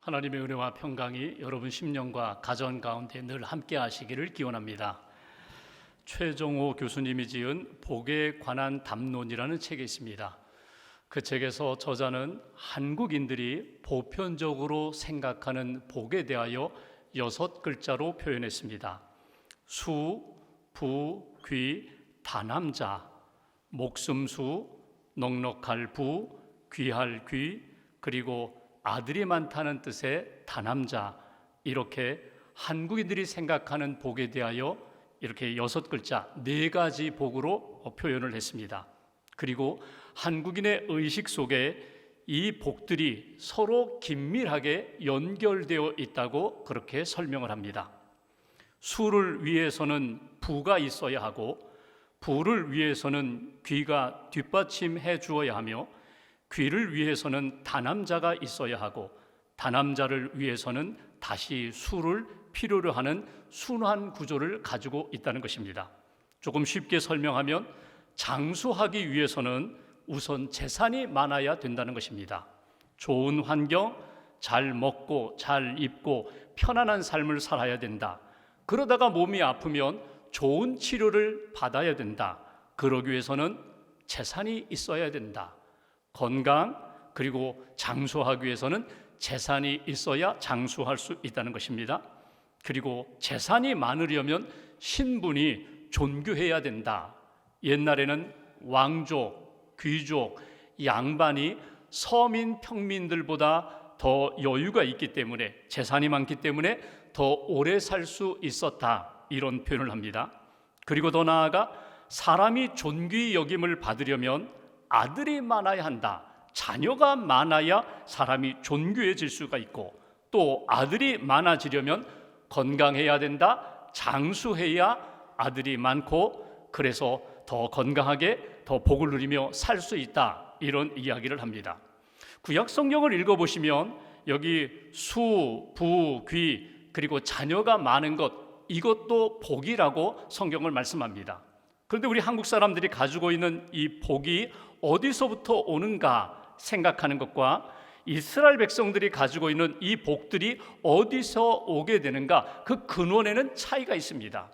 하나님의 은혜와 평강이 여러분 심령과 가정 가운데 늘 함께 하시기를 기원합니다. 최종호 교수님이 지은 복에 관한 담론이라는 책이 있습니다. 그 책에서 저자는 한국인들이 보편적으로 생각하는 복에 대하여 6글자로 표현했습니다. 수, 부, 귀, 다남자, 목숨수, 넉넉할 부, 귀할 귀, 그리고 아들이 많다는 뜻의 다남자, 이렇게 한국인들이 생각하는 복에 대하여 이렇게 6글자 4가지 복으로 표현을 했습니다. 그리고 한국인의 의식 속에 이 복들이 서로 긴밀하게 연결되어 있다고 그렇게 설명을 합니다. 수를 위해서는 부가 있어야 하고, 부를 위해서는 귀가 뒷받침해 주어야 하며, 귀를 위해서는 다남자가 있어야 하고, 다남자를 위해서는 다시 수를 필요로 하는 순환 구조를 가지고 있다는 것입니다. 조금 쉽게 설명하면 장수하기 위해서는 우선 재산이 많아야 된다는 것입니다. 좋은 환경, 잘 먹고 잘 입고 편안한 삶을 살아야 된다. 그러다가 몸이 아프면 좋은 치료를 받아야 된다. 그러기 위해서는 재산이 있어야 된다. 건강, 그리고 장수하기 위해서는 재산이 있어야 장수할 수 있다는 것입니다. 그리고 재산이 많으려면 신분이 존귀해야 된다. 옛날에는 왕족, 귀족, 양반이 서민 평민들보다 더 여유가 있기 때문에, 재산이 많기 때문에 더 오래 살 수 있었다, 이런 표현을 합니다. 그리고 더 나아가 사람이 존귀 여김을 받으려면 아들이 많아야 한다. 자녀가 많아야 사람이 존귀해질 수가 있고, 또 아들이 많아지려면 건강해야 된다. 장수해야 아들이 많고, 그래서 더 건강하게 더 복을 누리며 살 수 있다, 이런 이야기를 합니다. 구약 성경을 읽어보시면 여기 수, 부, 귀, 그리고 자녀가 많은 것, 이것도 복이라고 성경을 말씀합니다. 그런데 우리 한국 사람들이 가지고 있는 이 복이 어디서부터 오는가 생각하는 것과 이스라엘 백성들이 가지고 있는 이 복들이 어디서 오게 되는가, 그 근원에는 차이가 있습니다.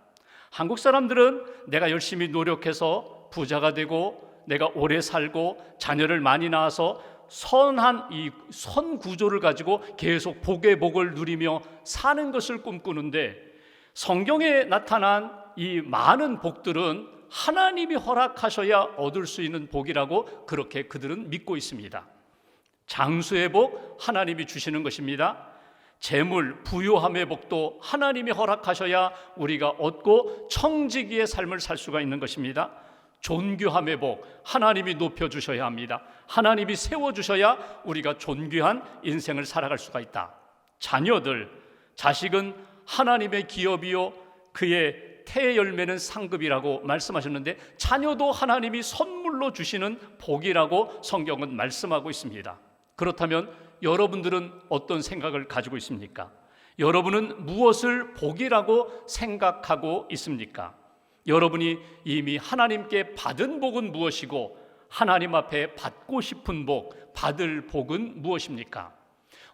한국 사람들은 내가 열심히 노력해서 부자가 되고, 내가 오래 살고, 자녀를 많이 낳아서 선한 이 선 구조를 가지고 계속 복의 복을 누리며 사는 것을 꿈꾸는데, 성경에 나타난 이 많은 복들은 하나님이 허락하셔야 얻을 수 있는 복이라고 그렇게 그들은 믿고 있습니다. 장수의 복, 하나님이 주시는 것입니다. 재물, 부유함의 복도 하나님이 허락하셔야 우리가 얻고 청지기의 삶을 살 수가 있는 것입니다. 존귀함의 복, 하나님이 높여주셔야 합니다. 하나님이 세워주셔야 우리가 존귀한 인생을 살아갈 수가 있다. 자녀들, 자식은 하나님의 기업이요 그의 태의 열매는 상급이라고 말씀하셨는데, 자녀도 하나님이 선물로 주시는 복이라고 성경은 말씀하고 있습니다. 그렇다면 여러분들은 어떤 생각을 가지고 있습니까? 여러분은 무엇을 복이라고 생각하고 있습니까? 여러분이 이미 하나님께 받은 복은 무엇이고, 하나님 앞에 받고 싶은 복, 받을 복은 무엇입니까?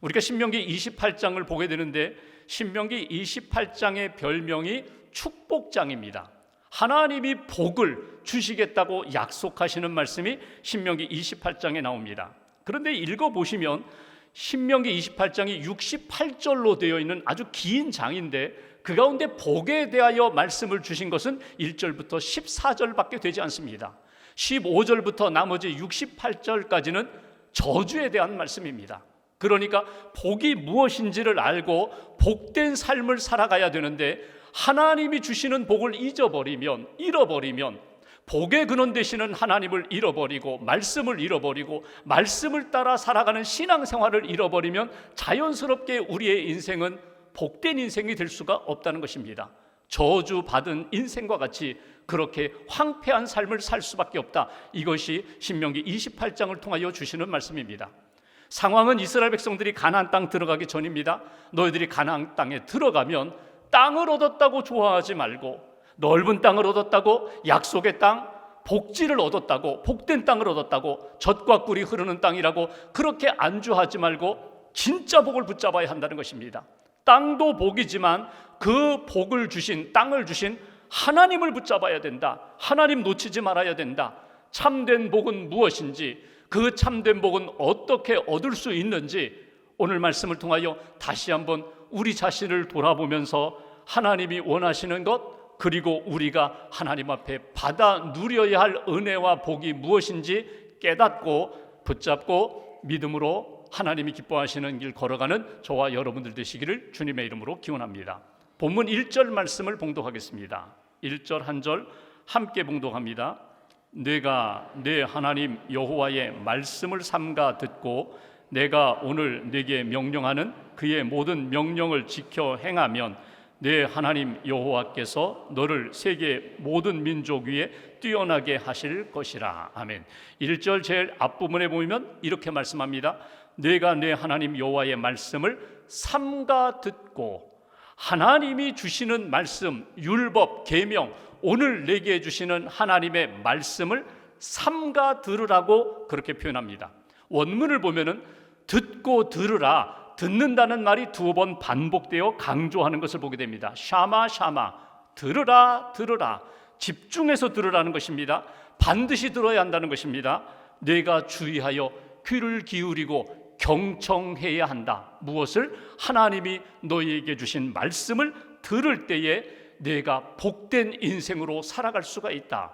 우리가 신명기 28장을 보게 되는데, 신명기 28장의 별명이 축복장입니다. 하나님이 복을 주시겠다고 약속하시는 말씀이 신명기 28장에 나옵니다. 그런데 읽어보시면 신명기 28장이 68절로 되어 있는 아주 긴 장인데, 그 가운데 복에 대하여 말씀을 주신 것은 1절부터 14절밖에 되지 않습니다. 15절부터 나머지 68절까지는 저주에 대한 말씀입니다. 그러니까 복이 무엇인지를 알고 복된 삶을 살아가야 되는데, 하나님이 주시는 복을 잃어버리면 복의 근원 되시는 하나님을 잃어버리고, 말씀을 잃어버리고, 말씀을 따라 살아가는 신앙생활을 잃어버리면 자연스럽게 우리의 인생은 복된 인생이 될 수가 없다는 것입니다. 저주받은 인생과 같이 그렇게 황폐한 삶을 살 수밖에 없다. 이것이 신명기 28장을 통하여 주시는 말씀입니다. 상황은 이스라엘 백성들이 가나안 땅 들어가기 전입니다. 너희들이 가나안 땅에 들어가면 땅을 얻었다고 좋아하지 말고, 넓은 땅을 얻었다고, 약속의 땅, 복지를 얻었다고, 복된 땅을 얻었다고, 젖과 꿀이 흐르는 땅이라고 그렇게 안주하지 말고, 진짜 복을 붙잡아야 한다는 것입니다. 땅도 복이지만 그 복을 주신, 땅을 주신 하나님을 붙잡아야 된다. 하나님 놓치지 말아야 된다. 참된 복은 무엇인지, 그 참된 복은 어떻게 얻을 수 있는지 오늘 말씀을 통하여 다시 한번 우리 자신을 돌아보면서 하나님이 원하시는 것, 그리고 우리가 하나님 앞에 받아 누려야 할 은혜와 복이 무엇인지 깨닫고 붙잡고 믿음으로 하나님이 기뻐하시는 길 걸어가는 저와 여러분들 되시기를 주님의 이름으로 기원합니다. 본문 1절 말씀을 봉독하겠습니다. 1절 한 절 함께 봉독합니다. 내가 내 하나님 여호와의 말씀을 삼가 듣고 내가 오늘 네게 명령하는 그의 모든 명령을 지켜 행하면 내 하나님 여호와께서 너를 세계 모든 민족 위에 뛰어나게 하실 것이라. 아멘. 1절 제일 앞부분에 보면 이렇게 말씀합니다. 내가 내 하나님 여호와의 말씀을 삼가 듣고, 하나님이 주시는 말씀, 율법, 계명, 오늘 내게 주시는 하나님의 말씀을 삼가 들으라고 그렇게 표현합니다. 원문을 보면은 듣고 들으라, 듣는다는 말이 2번 반복되어 강조하는 것을 보게 됩니다. 샤마 샤마, 들으라 들으라, 집중해서 들으라는 것입니다. 반드시 들어야 한다는 것입니다. 내가 주의하여 귀를 기울이고 경청해야 한다. 무엇을? 하나님이 너희에게 주신 말씀을 들을 때에 내가 복된 인생으로 살아갈 수가 있다.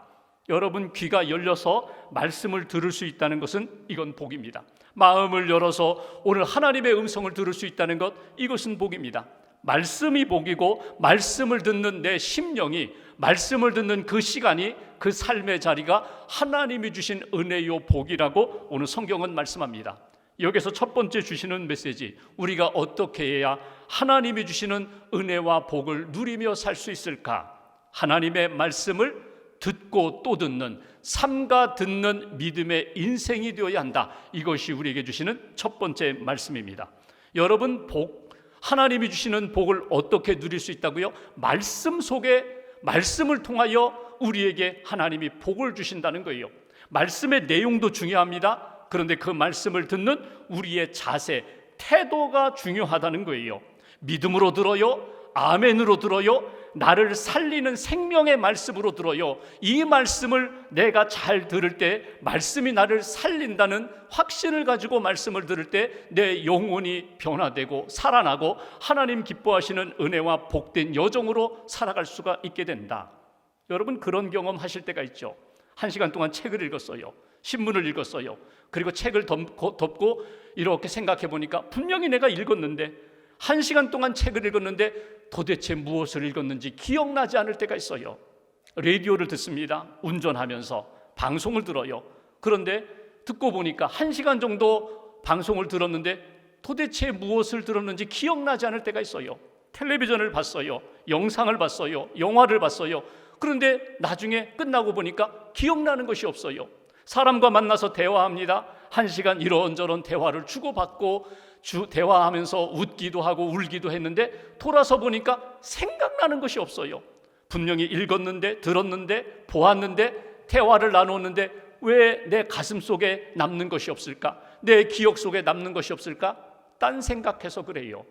여러분 귀가 열려서 말씀을 들을 수 있다는 것은 이건 복입니다. 마음을 열어서 오늘 하나님의 음성을 들을 수 있다는 것, 이것은 복입니다. 말씀이 복이고 말씀을 듣는 내 심령이, 말씀을 듣는 그 시간이, 그 삶의 자리가 하나님이 주신 은혜요 복이라고 오늘 성경은 말씀합니다. 여기서 첫 번째 주시는 메시지, 우리가 어떻게 해야 하나님이 주시는 은혜와 복을 누리며 살 수 있을까? 하나님의 말씀을 듣고 또 듣는, 삼가 듣는 믿음의 인생이 되어야 한다. 이것이 우리에게 주시는 첫 번째 말씀입니다. 여러분, 복, 하나님이 주시는 복을 어떻게 누릴 수 있다고요? 말씀 속에, 말씀을 통하여 우리에게 하나님이 복을 주신다는 거예요. 말씀의 내용도 중요합니다. 그런데 그 말씀을 듣는 우리의 자세, 태도가 중요하다는 거예요. 믿음으로 들어요? 아멘으로 들어요? 나를 살리는 생명의 말씀으로 들어요? 이 말씀을 내가 잘 들을 때, 말씀이 나를 살린다는 확신을 가지고 말씀을 들을 때 내 영혼이 변화되고 살아나고 하나님 기뻐하시는 은혜와 복된 여정으로 살아갈 수가 있게 된다. 여러분, 그런 경험 하실 때가 있죠. 1시간 동안 책을 읽었어요. 신문을 읽었어요. 그리고 책을 덮고 이렇게 생각해 보니까 분명히 내가 읽었는데, 1시간 동안 책을 읽었는데 도대체 무엇을 읽었는지 기억나지 않을 때가 있어요. 라디오를 듣습니다. 운전하면서 방송을 들어요. 그런데 듣고 보니까 1시간 정도 방송을 들었는데 도대체 무엇을 들었는지 기억나지 않을 때가 있어요. 텔레비전을 봤어요. 영상을 봤어요. 영화를 봤어요. 그런데 나중에 끝나고 보니까 기억나는 것이 없어요. 사람과 만나서 대화합니다. 1시간 이런저런 대화를 주고받고 대화하면서 웃기도 하고 울기도 했는데 돌아서 보니까 생각나는 것이 없어요. 분명히 읽었는데, 들었는데, 보았는데, 대화를 나눴는데 왜 내 가슴 속에 남는 것이 없을까? 내 기억 속에 남는 것이 없을까? 딴 생각해서 그래요.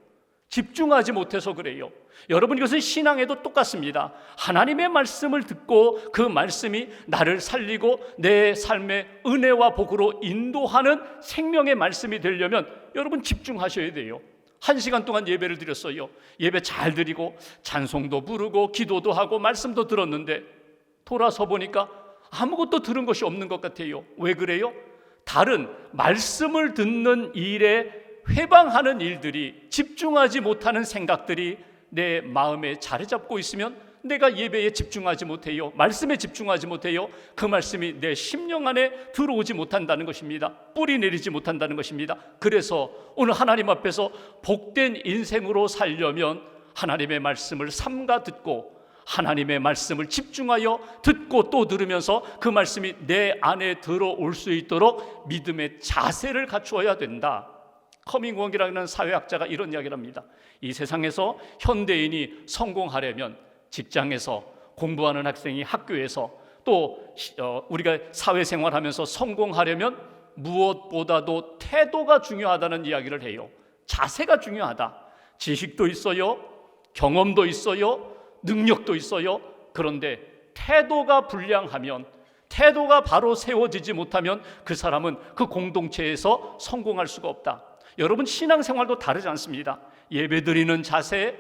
집중하지 못해서 그래요. 여러분, 이것은 신앙에도 똑같습니다. 하나님의 말씀을 듣고 그 말씀이 나를 살리고 내 삶의 은혜와 복으로 인도하는 생명의 말씀이 되려면 여러분 집중하셔야 돼요. 1시간 동안 예배를 드렸어요. 예배 잘 드리고 찬송도 부르고 기도도 하고 말씀도 들었는데 돌아서 보니까 아무것도 들은 것이 없는 것 같아요. 왜 그래요? 다른 말씀을 듣는 일에 회방하는 일들이, 집중하지 못하는 생각들이 내 마음에 자리 잡고 있으면 내가 예배에 집중하지 못해요. 말씀에 집중하지 못해요. 그 말씀이 내 심령 안에 들어오지 못한다는 것입니다. 뿌리 내리지 못한다는 것입니다. 그래서 오늘 하나님 앞에서 복된 인생으로 살려면 하나님의 말씀을 삼가 듣고 하나님의 말씀을 집중하여 듣고 또 들으면서 그 말씀이 내 안에 들어올 수 있도록 믿음의 자세를 갖추어야 된다. 커밍원이라는 사회학자가 이런 이야기를 합니다. 이 세상에서 현대인이 성공하려면, 직장에서 공부하는 학생이 학교에서, 또 우리가 사회생활하면서 성공하려면 무엇보다도 태도가 중요하다는 이야기를 해요. 자세가 중요하다. 지식도 있어요, 경험도 있어요, 능력도 있어요. 그런데 태도가 불량하면, 태도가 바로 세워지지 못하면 그 사람은 그 공동체에서 성공할 수가 없다. 여러분, 신앙생활도 다르지 않습니다. 예배드리는 자세,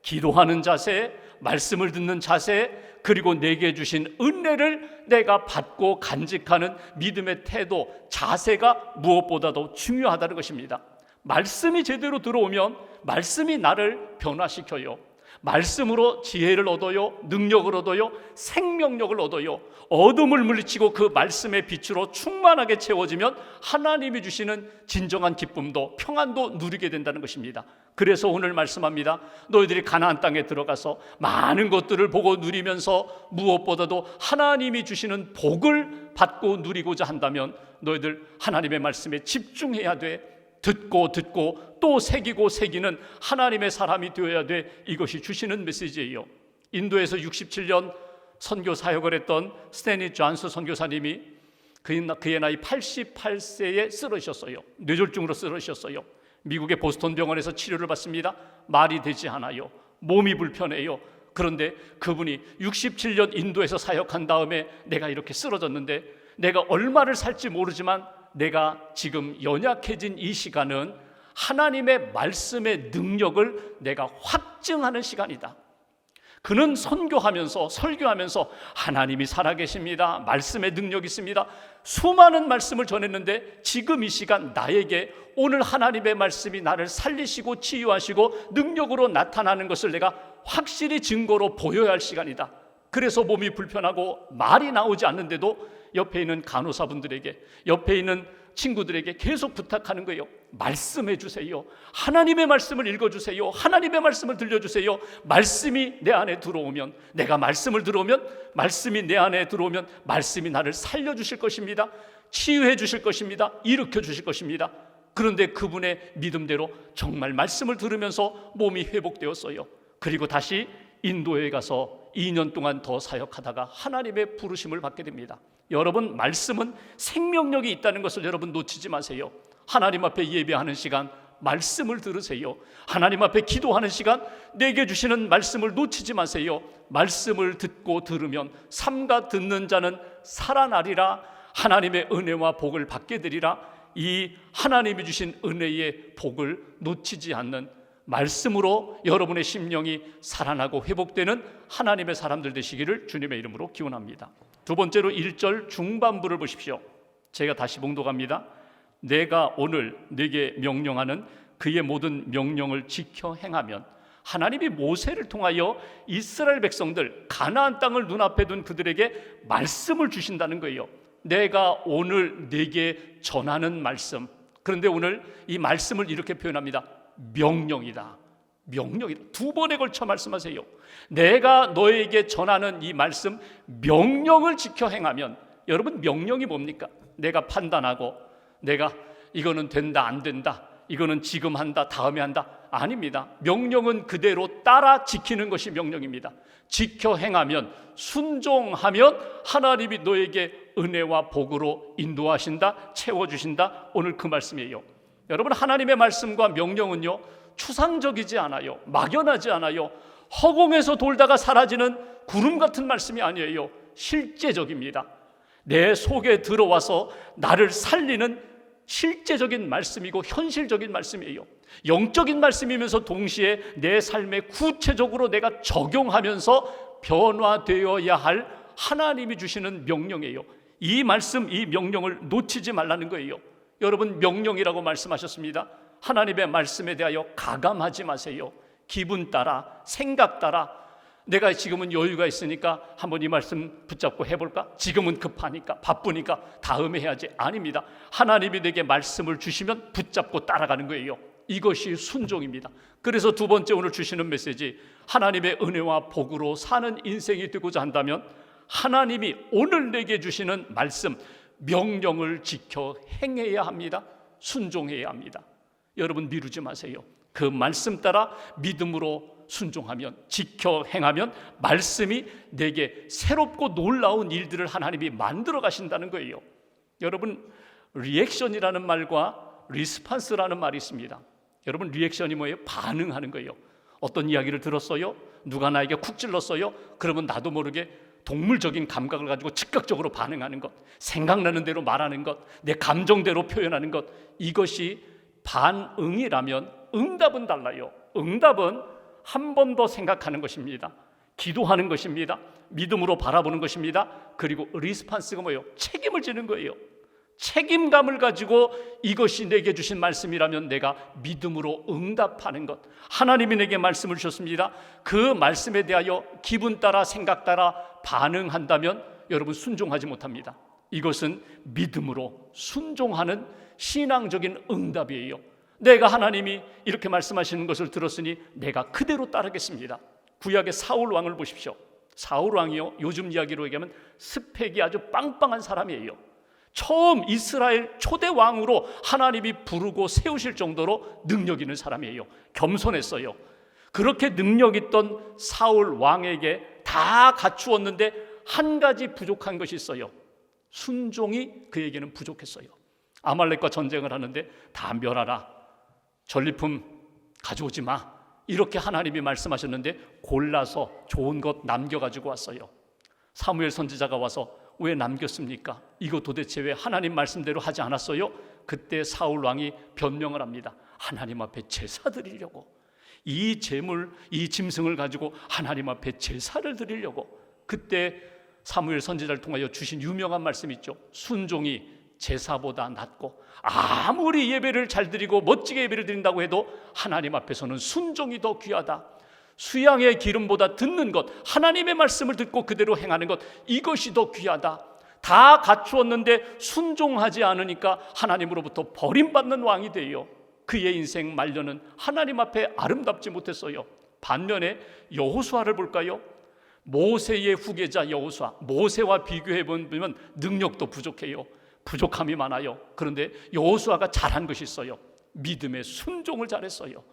기도하는 자세, 말씀을 듣는 자세, 그리고 내게 주신 은혜를 내가 받고 간직하는 믿음의 태도, 자세가 무엇보다도 중요하다는 것입니다. 말씀이 제대로 들어오면 말씀이 나를 변화시켜요. 말씀으로 지혜를 얻어요, 능력을 얻어요, 생명력을 얻어요. 어둠을 물리치고 그 말씀의 빛으로 충만하게 채워지면 하나님이 주시는 진정한 기쁨도 평안도 누리게 된다는 것입니다. 그래서 오늘 말씀합니다. 너희들이 가나안 땅에 들어가서 많은 것들을 보고 누리면서 무엇보다도 하나님이 주시는 복을 받고 누리고자 한다면 너희들 하나님의 말씀에 집중해야 돼. 듣고 또 새기고 새기는 하나님의 사람이 되어야 돼. 이것이 주시는 메시지예요. 인도에서 67년 선교 사역을 했던 스탠리 존스 선교사님이 그의 나이 88세에 쓰러지셨어요. 뇌졸중으로 쓰러지셨어요. 미국의 보스턴 병원에서 치료를 받습니다. 말이 되지 않아요. 몸이 불편해요. 그런데 그분이 67년 인도에서 사역한 다음에 내가 이렇게 쓰러졌는데 내가 얼마를 살지 모르지만 내가 지금 연약해진 이 시간은 하나님의 말씀의 능력을 내가 확증하는 시간이다. 그는 선교하면서 설교하면서 하나님이 살아계십니다. 말씀의 능력이 있습니다. 수많은 말씀을 전했는데 지금 이 시간 나에게 오늘 하나님의 말씀이 나를 살리시고 치유하시고 능력으로 나타나는 것을 내가 확실히 증거로 보여야 할 시간이다. 그래서 몸이 불편하고 말이 나오지 않는데도 옆에 있는 간호사분들에게, 옆에 있는 친구들에게 계속 부탁하는 거예요. 말씀해 주세요. 하나님의 말씀을 읽어주세요. 하나님의 말씀을 들려주세요. 말씀이 내 안에 들어오면, 내가 말씀을 들어오면, 말씀이 내 안에 들어오면 말씀이 나를 살려주실 것입니다. 치유해 주실 것입니다. 일으켜 주실 것입니다. 그런데 그분의 믿음대로 정말 말씀을 들으면서 몸이 회복되었어요. 그리고 다시 인도에 가서 2년 동안 더 사역하다가 하나님의 부르심을 받게 됩니다. 여러분, 말씀은 생명력이 있다는 것을 여러분 놓치지 마세요. 하나님 앞에 예배하는 시간 말씀을 들으세요. 하나님 앞에 기도하는 시간 내게 주시는 말씀을 놓치지 마세요. 말씀을 듣고 들으면 삼가 듣는 자는 살아나리라. 하나님의 은혜와 복을 받게 되리라. 이 하나님이 주신 은혜의 복을 놓치지 않는 말씀으로 여러분의 심령이 살아나고 회복되는 하나님의 사람들 되시기를 주님의 이름으로 기원합니다. 두 번째로 1절 중반부를 보십시오. 제가 다시 봉독합니다. 내가 오늘 네게 명령하는 그의 모든 명령을 지켜 행하면, 하나님이 모세를 통하여 이스라엘 백성들 가나안 땅을 눈앞에 둔 그들에게 말씀을 주신다는 거예요. 내가 오늘 네게 전하는 말씀. 그런데 오늘 이 말씀을 이렇게 표현합니다. 명령이다. 명령이다. 두 번에 걸쳐 말씀하세요. 내가 너에게 전하는 이 말씀, 명령을 지켜 행하면. 여러분, 명령이 뭡니까? 내가 판단하고 내가 이거는 된다 안 된다, 이거는 지금 한다 다음에 한다, 아닙니다. 명령은 그대로 따라 지키는 것이 명령입니다. 지켜 행하면, 순종하면 하나님이 너에게 은혜와 복으로 인도하신다, 채워주신다. 오늘 그 말씀이에요. 여러분, 하나님의 말씀과 명령은요, 추상적이지 않아요. 막연하지 않아요. 허공에서 돌다가 사라지는 구름 같은 말씀이 아니에요. 실제적입니다. 내 속에 들어와서 나를 살리는 실제적인 말씀이고 현실적인 말씀이에요. 영적인 말씀이면서 동시에 내 삶에 구체적으로 내가 적용하면서 변화되어야 할 하나님이 주시는 명령이에요. 이 말씀, 이 명령을 놓치지 말라는 거예요. 여러분, 명령이라고 말씀하셨습니다. 하나님의 말씀에 대하여 가감하지 마세요. 기분 따라, 생각 따라, 내가 지금은 여유가 있으니까 한번 이 말씀 붙잡고 해볼까? 지금은 급하니까, 바쁘니까 다음에 해야지. 아닙니다. 하나님이 내게 말씀을 주시면 붙잡고 따라가는 거예요. 이것이 순종입니다. 그래서 두 번째 오늘 주시는 메시지, 하나님의 은혜와 복으로 사는 인생이 되고자 한다면 하나님이 오늘 내게 주시는 말씀, 명령을 지켜 행해야 합니다. 순종해야 합니다. 여러분, 미루지 마세요. 그 말씀 따라 믿음으로 순종하면, 지켜 행하면 말씀이 내게 새롭고 놀라운 일들을 하나님이 만들어 가신다는 거예요. 여러분, 리액션이라는 말과 리스판스라는 말이 있습니다. 여러분, 리액션이 뭐예요? 반응하는 거예요. 어떤 이야기를 들었어요? 누가 나에게 쿡 찔렀어요? 그러면 나도 모르게 동물적인 감각을 가지고 즉각적으로 반응하는 것, 생각나는 대로 말하는 것, 내 감정대로 표현하는 것, 이것이 반응이라면 응답은 달라요. 응답은 한 번 더 생각하는 것입니다. 기도하는 것입니다. 믿음으로 바라보는 것입니다. 그리고 리스판스가 뭐예요? 책임을 지는 거예요. 책임감을 가지고 이것이 내게 주신 말씀이라면 내가 믿음으로 응답하는 것. 하나님이 내게 말씀을 주셨습니다. 그 말씀에 대하여 기분 따라 생각 따라 반응한다면 여러분 순종하지 못합니다. 이것은 믿음으로 순종하는 신앙적인 응답이에요. 내가 하나님이 이렇게 말씀하시는 것을 들었으니 내가 그대로 따르겠습니다. 구약의 사울 왕을 보십시오. 사울 왕이요, 요즘 이야기로 얘기하면 스펙이 아주 빵빵한 사람이에요. 처음 이스라엘 초대 왕으로 하나님이 부르고 세우실 정도로 능력 있는 사람이에요. 겸손했어요. 그렇게 능력 있던 사울 왕에게 다 갖추었는데 한 가지 부족한 것이 있어요. 순종이 그에게는 부족했어요. 아말렉과 전쟁을 하는데 다 멸하라, 전리품 가져오지 마, 이렇게 하나님이 말씀하셨는데 골라서 좋은 것 남겨가지고 왔어요. 사무엘 선지자가 와서 왜 남겼습니까? 이거 도대체 왜 하나님 말씀대로 하지 않았어요? 그때 사울 왕이 변명을 합니다. 하나님 앞에 제사 드리려고, 이 재물, 이 짐승을 가지고 하나님 앞에 제사를 드리려고. 그때 사무엘 선지자를 통하여 주신 유명한 말씀이 있죠. 순종이 제사보다 낫고, 아무리 예배를 잘 드리고 멋지게 예배를 드린다고 해도 하나님 앞에서는 순종이 더 귀하다. 수양의 기름보다 듣는 것, 하나님의 말씀을 듣고 그대로 행하는 것, 이것이 더 귀하다. 다 갖추었는데 순종하지 않으니까 하나님으로부터 버림받는 왕이 돼요. 그의 인생 말년은 하나님 앞에 아름답지 못했어요. 반면에 여호수아를 볼까요? 모세의 후계자 여호수아, 모세와 비교해 보면 능력도 부족해요. 부족함이 많아요. 그런데 여호수아가 잘한 것이 있어요. 믿음의 순종을 잘했어요.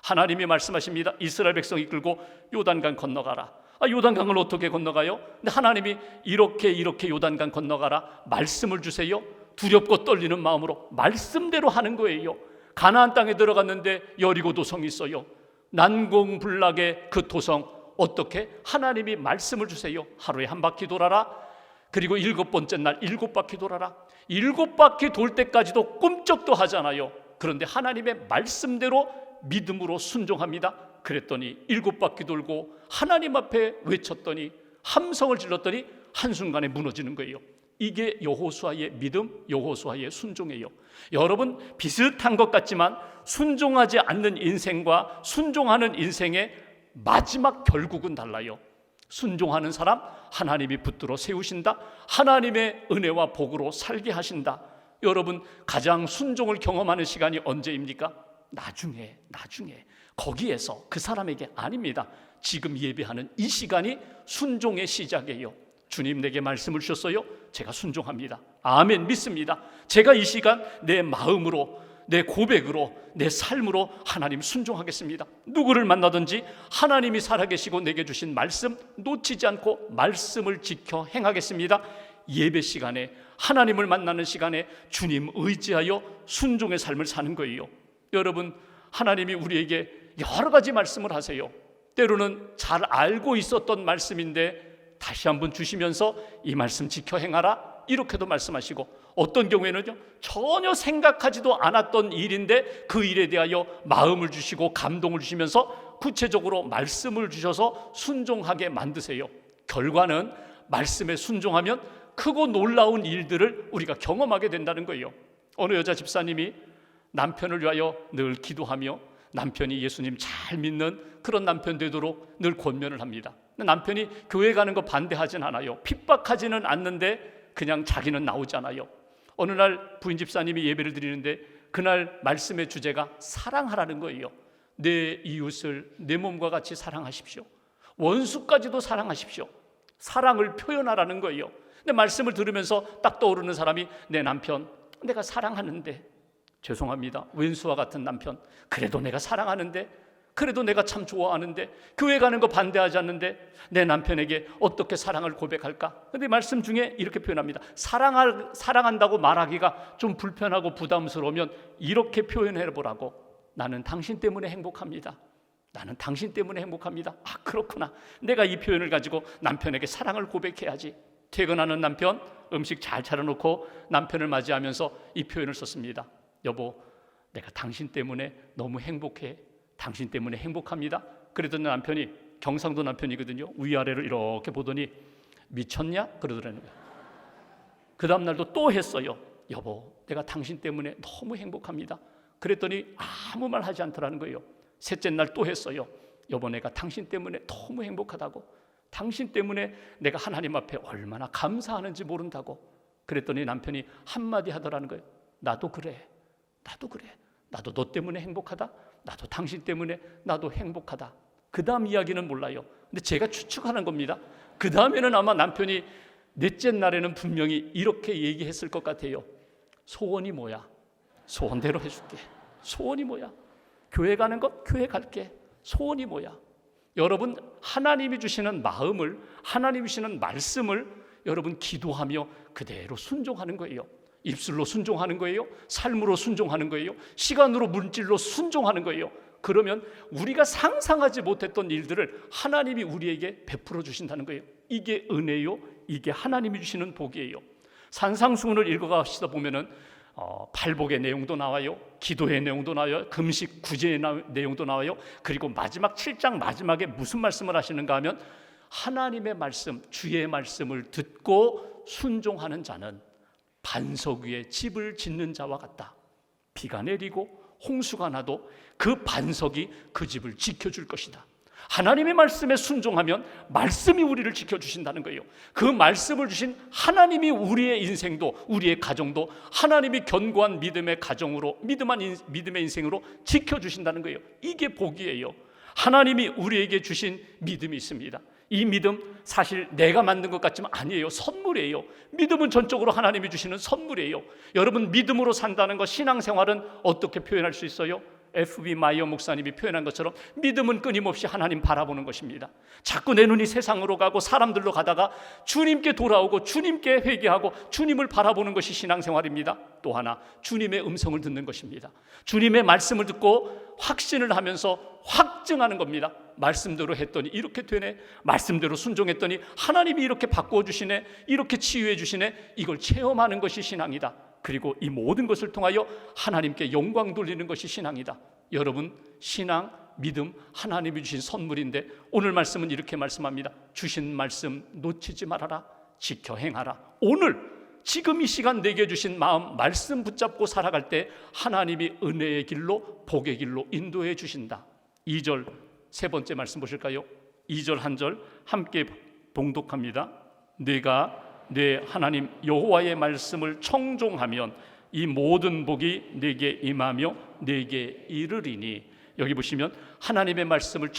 하나님이 말씀하십니다. 이스라엘 백성 이끌고 요단강 건너가라. 요단강을 어떻게 건너가요? 근데 하나님이 이렇게 요단강 건너가라 말씀을 주세요. 두렵고 떨리는 마음으로 말씀대로 하는 거예요. 가나안 땅에 들어갔는데 여리고 도성이 있어요. 난공불락의 그 도성, 어떻게? 하나님이 말씀을 주세요. 하루에 한 바퀴 돌아라. 그리고 7번째 날 7바퀴 돌아라. 7바퀴 돌 때까지도 꿈쩍도 하잖아요. 그런데 하나님의 말씀대로 믿음으로 순종합니다. 그랬더니 7바퀴 돌고 하나님 앞에 외쳤더니, 함성을 질렀더니 한순간에 무너지는 거예요. 이게 여호수아의 믿음, 여호수아의 순종이에요. 여러분, 비슷한 것 같지만 순종하지 않는 인생과 순종하는 인생의 마지막 결국은 달라요. 순종하는 사람 하나님이 붙들어 세우신다. 하나님의 은혜와 복으로 살게 하신다. 여러분, 가장 순종을 경험하는 시간이 언제입니까? 나중에 거기에서, 그 사람에게 아닙니다. 지금 예배하는 이 시간이 순종의 시작이에요. 주님 내게 말씀을 주셨어요. 제가 순종합니다. 아멘, 믿습니다. 제가 이 시간 내 마음으로, 내 고백으로, 내 삶으로 하나님 순종하겠습니다. 누구를 만나든지 하나님이 살아계시고 내게 주신 말씀 놓치지 않고 말씀을 지켜 행하겠습니다. 예배 시간에, 하나님을 만나는 시간에 주님 의지하여 순종의 삶을 사는 거예요. 여러분, 하나님이 우리에게 여러 가지 말씀을 하세요. 때로는 잘 알고 있었던 말씀인데 다시 한번 주시면서 이 말씀 지켜 행하라, 이렇게도 말씀하시고, 어떤 경우에는요, 전혀 생각하지도 않았던 일인데 그 일에 대하여 마음을 주시고 감동을 주시면서 구체적으로 말씀을 주셔서 순종하게 만드세요. 결과는 말씀에 순종하면 크고 놀라운 일들을 우리가 경험하게 된다는 거예요. 어느 여자 집사님이 남편을 위하여 늘 기도하며 남편이 예수님 잘 믿는 그런 남편 되도록 늘 권면을 합니다. 남편이 교회 가는 거 반대하진 않아요. 핍박하지는 않는데 그냥 자기는 나오잖아요. 어느 날 부인 집사님이 예배를 드리는데 그날 말씀의 주제가 사랑하라는 거예요. 내 이웃을 내 몸과 같이 사랑하십시오. 원수까지도 사랑하십시오. 사랑을 표현하라는 거예요. 근데 말씀을 들으면서 딱 떠오르는 사람이, 내 남편 내가 사랑하는데, 죄송합니다, 왼수와 같은 남편, 그래도 내가 사랑하는데, 그래도 내가 참 좋아하는데, 교회 가는 거 반대하지 않는데 내 남편에게 어떻게 사랑을 고백할까? 근데 말씀 중에 이렇게 표현합니다. 사랑한다고 말하기가 좀 불편하고 부담스러우면 이렇게 표현해 보라고. 나는 당신 때문에 행복합니다. 나는 당신 때문에 행복합니다. 아, 그렇구나. 내가 이 표현을 가지고 남편에게 사랑을 고백해야지. 퇴근하는 남편, 음식 잘 차려놓고 남편을 맞이하면서 이 표현을 썼습니다. 여보, 내가 당신 때문에 너무 행복해. 당신 때문에 행복합니다. 그랬더니 남편이, 경상도 남편이거든요, 위아래를 이렇게 보더니 미쳤냐? 그러더라는 거예요. 그 다음 날도 또 했어요. 여보, 내가 당신 때문에 너무 행복합니다. 그랬더니 아무 말 하지 않더라는 거예요. 셋째 날 또 했어요. 여보, 내가 당신 때문에 너무 행복하다고. 당신 때문에 내가 하나님 앞에 얼마나 감사하는지 모른다고. 그랬더니 남편이 한마디 하더라는 거예요. 나도 그래. 나도 그래. 나도 너 때문에 행복하다. 나도 당신 때문에 나도 행복하다. 그 다음 이야기는 몰라요. 근데 제가 추측하는 겁니다. 그 다음에는 아마 남편이 넷째 날에는 분명히 이렇게 얘기했을 것 같아요. 소원이 뭐야? 소원대로 해줄게. 소원이 뭐야? 교회 가는 것? 교회 갈게. 소원이 뭐야? 여러분, 하나님이 주시는 마음을, 하나님이 주시는 말씀을 여러분 기도하며 그대로 순종하는 거예요. 입술로 순종하는 거예요. 삶으로 순종하는 거예요. 시간으로, 물질로 순종하는 거예요. 그러면 우리가 상상하지 못했던 일들을 하나님이 우리에게 베풀어 주신다는 거예요. 이게 은혜요. 이게 하나님이 주시는 복이에요. 산상수훈을 읽어가시다 보면은 팔복의 내용도 나와요. 기도의 내용도 나와요. 금식 구제의 내용도 나와요. 그리고 마지막 7장 마지막에 무슨 말씀을 하시는가 하면 하나님의 말씀, 주의 말씀을 듣고 순종하는 자는 반석 위에 집을 짓는 자와 같다. 비가 내리고 홍수가 나도 그 반석이 그 집을 지켜줄 것이다. 하나님의 말씀에 순종하면 말씀이 우리를 지켜주신다는 거예요. 그 말씀을 주신 하나님이 우리의 인생도, 우리의 가정도 하나님이 견고한 믿음의 가정으로, 믿음의 인생으로 지켜주신다는 거예요. 이게 복이에요. 하나님이 우리에게 주신 믿음이 있습니다. 이 믿음 사실 내가 만든 것 같지만 아니에요. 선물이에요. 믿음은 전적으로 하나님이 주시는 선물이에요. 여러분, 믿음으로 산다는 것, 신앙생활은 어떻게 표현할 수 있어요? F.B. 마이어 목사님이 표현한 것처럼 믿음은 끊임없이 하나님 바라보는 것입니다. 자꾸 내 눈이 세상으로 가고 사람들로 가다가 주님께 돌아오고 주님께 회개하고 주님을 바라보는 것이 신앙생활입니다. 또 하나, 주님의 음성을 듣는 것입니다. 주님의 말씀을 듣고 확신을 하면서 확증하는 겁니다. 말씀대로 했더니 이렇게 되네. 말씀대로 순종했더니 하나님이 이렇게 바꾸어 주시네. 이렇게 치유해 주시네. 이걸 체험하는 것이 신앙이다. 그리고 이 모든 것을 통하여 하나님께 영광 돌리는 것이 신앙이다. 여러분, 신앙, 믿음, 하나님이 주신 선물인데 오늘 말씀은 이렇게 말씀합니다. 주신 말씀 놓치지 말아라. 지켜 행하라. 오늘 지금 이 시간 내게 주신 마음, 말씀 붙잡고 살아갈 때 하나님이 은혜의 길로, 복의 길로 인도해 주신다. 2절 세 번째 말씀 보실까요? 2절 한 절 함께 봉독합니다. 내가 내 하나님 여호와의 말씀을 청종하면 이 모든 복이 내게 임하며 내게 이르리니. 여기 보시면 하나님의 말씀을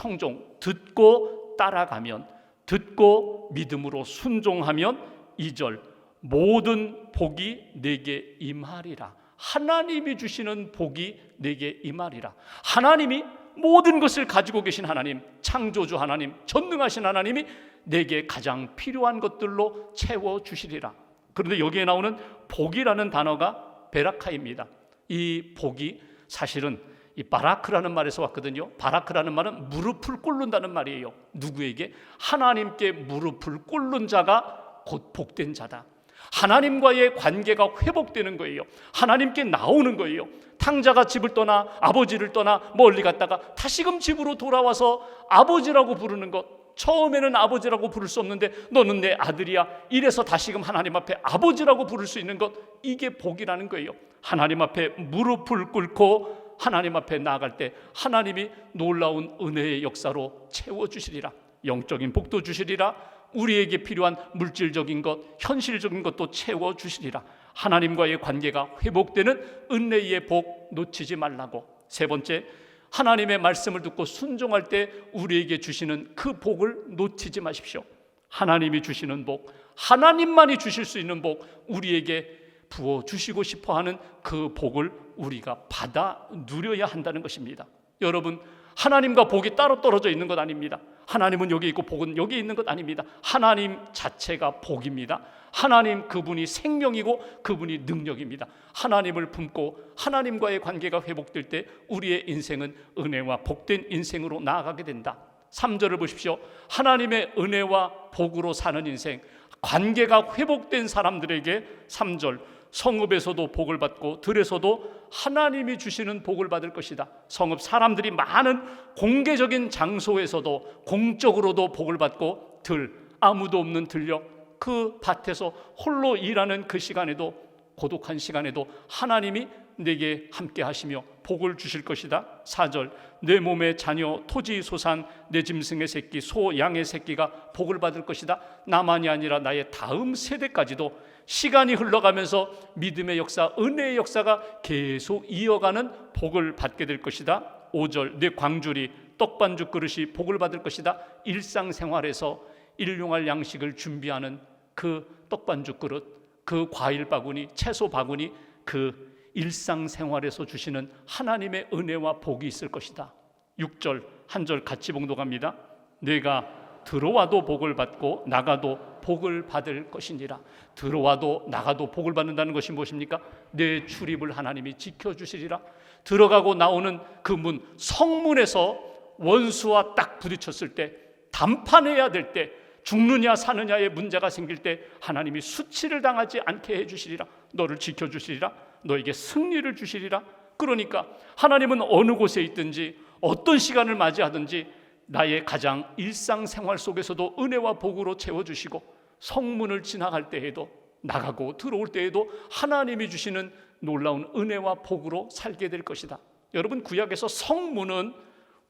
듣고 따라가면, 듣고 믿음으로 순종하면 2절 모든 복이 내게 임하리라. 하나님이 주시는 복이 내게 임하리라. 하나님이 모든 것을 가지고 계신 하나님, 창조주 하나님, 전능하신 하나님이 내게 가장 필요한 것들로 채워주시리라. 그런데 여기에 나오는 복이라는 단어가 베라카입니다. 이 복이 사실은 이 바라크라는 말에서 왔거든요. 바라크라는 말은 무릎을 꿇는다는 말이에요. 누구에게? 하나님께 무릎을 꿇는 자가 곧 복된 자다. 하나님과의 관계가 회복되는 거예요. 하나님께 나오는 거예요. 탕자가 집을 떠나, 아버지를 떠나 멀리 갔다가 다시금 집으로 돌아와서 아버지라고 부르는 것. 처음에는 아버지라고 부를 수 없는데 너는 내 아들이야. 이래서 다시금 하나님 앞에 아버지라고 부를 수 있는 것, 이게 복이라는 거예요. 하나님 앞에 무릎을 꿇고 하나님 앞에 나아갈 때 하나님이 놀라운 은혜의 역사로 채워주시리라. 영적인 복도 주시리라. 우리에게 필요한 물질적인 것, 현실적인 것도 채워주시리라. 하나님과의 관계가 회복되는 은혜의 복 놓치지 말라고. 세 번째, 하나님의 말씀을 듣고 순종할 때 우리에게 주시는 그 복을 놓치지 마십시오. 하나님이 주시는 복, 하나님만이 주실 수 있는 복, 우리에게 부어주시고 싶어하는 그 복을 우리가 받아 누려야 한다는 것입니다. 여러분, 하나님과 복이 따로 떨어져 있는 것 아닙니다. 하나님은 여기 있고 복은 여기 있는 것 아닙니다. 하나님 자체가 복입니다. 하나님 그분이 생명이고 그분이 능력입니다. 하나님을 품고 하나님과의 관계가 회복될 때 우리의 인생은 은혜와 복된 인생으로 나아가게 된다. 3절을 보십시오. 하나님의 은혜와 복으로 사는 인생, 관계가 회복된 사람들에게 3절 성읍에서도 복을 받고 들에서도 하나님이 주시는 복을 받을 것이다. 성읍 사람들이 많은 공개적인 장소에서도 공적으로도 복을 받고 들, 아무도 없는 들녘 그 밭에서 홀로 일하는 그 시간에도, 고독한 시간에도 하나님이 내게 함께 하시며 복을 주실 것이다. 4절 내 몸의 자녀, 토지, 소산, 내 짐승의 새끼, 소, 양의 새끼가 복을 받을 것이다. 나만이 아니라 나의 다음 세대까지도 시간이 흘러가면서 믿음의 역사, 은혜의 역사가 계속 이어가는 복을 받게 될 것이다. 5절 내 광주리, 떡반죽 그릇이 복을 받을 것이다. 일상생활에서 일용할 양식을 준비하는 그 떡반죽 그릇, 그 과일 바구니, 채소 바구니, 그 일상생활에서 주시는 하나님의 은혜와 복이 있을 것이다. 6절 한 절 같이 봉독합니다. 내가 들어와도 복을 받고 나가도 복을 받을 것이니라. 들어와도 나가도 복을 받는다는 것이 무엇입니까? 내 출입을 하나님이 지켜주시리라. 들어가고 나오는 그 문, 성문에서 원수와 딱 부딪혔을 때, 담판해야 될 때, 죽느냐 사느냐의 문제가 생길 때 하나님이 수치를 당하지 않게 해주시리라. 너를 지켜주시리라. 너에게 승리를 주시리라. 그러니까 하나님은 어느 곳에 있든지 어떤 시간을 맞이하든지 나의 가장 일상생활 속에서도 은혜와 복으로 채워주시고, 성문을 지나갈 때에도 나가고 들어올 때에도 하나님이 주시는 놀라운 은혜와 복으로 살게 될 것이다. 여러분, 구약에서 성문은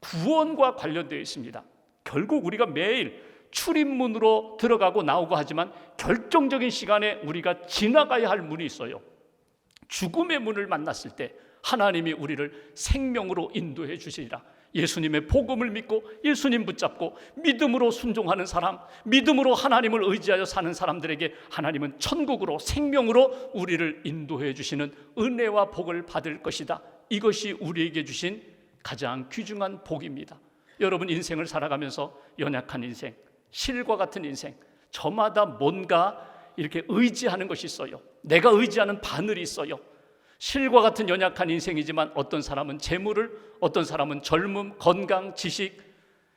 구원과 관련되어 있습니다. 결국 우리가 매일 출입문으로 들어가고 나오고 하지만 결정적인 시간에 우리가 지나가야 할 문이 있어요. 죽음의 문을 만났을 때 하나님이 우리를 생명으로 인도해 주시리라. 예수님의 복음을 믿고 예수님 붙잡고 믿음으로 순종하는 사람, 믿음으로 하나님을 의지하여 사는 사람들에게 하나님은 천국으로, 생명으로 우리를 인도해 주시는 은혜와 복을 받을 것이다. 이것이 우리에게 주신 가장 귀중한 복입니다. 여러분, 인생을 살아가면서 연약한 인생, 실과 같은 인생, 저마다 뭔가 이렇게 의지하는 것이 있어요. 내가 의지하는 바늘이 있어요. 실과 같은 연약한 인생이지만 어떤 사람은 재물을, 어떤 사람은 젊음, 건강, 지식,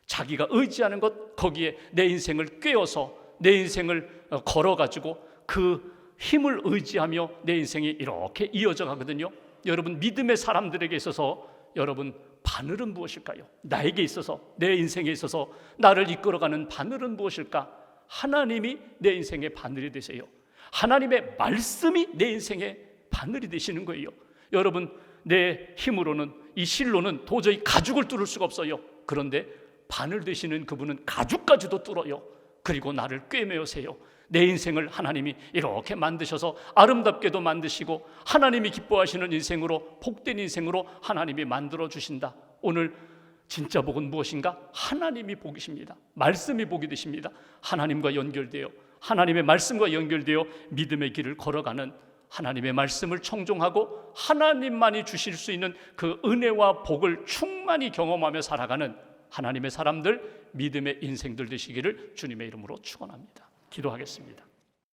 자기가 의지하는 것, 거기에 내 인생을 꿰어서 내 인생을 걸어가지고 그 힘을 의지하며 내 인생이 이렇게 이어져 가거든요. 여러분, 믿음의 사람들에게 있어서 여러분, 바늘은 무엇일까요? 나에게 있어서, 내 인생에 있어서 나를 이끌어가는 바늘은 무엇일까? 하나님이 내 인생의 바늘이 되세요. 하나님의 말씀이 내 인생의 바늘이 되시는 거예요. 여러분, 내 힘으로는, 이 실로는 도저히 가죽을 뚫을 수가 없어요. 그런데 바늘 되시는 그분은 가죽까지도 뚫어요. 그리고 나를 꿰매어세요. 내 인생을 하나님이 이렇게 만드셔서 아름답게도 만드시고 하나님이 기뻐하시는 인생으로, 복된 인생으로 하나님이 만들어 주신다. 오늘 진짜 복은 무엇인가? 하나님이 복이십니다. 말씀이 복이 되십니다. 하나님과 연결되어, 하나님의 말씀과 연결되어 믿음의 길을 걸어가는, 하나님의 말씀을 청종하고 하나님만이 주실 수 있는 그 은혜와 복을 충만히 경험하며 살아가는 하나님의 사람들, 믿음의 인생들 되시기를 주님의 이름으로 축원합니다. 기도하겠습니다.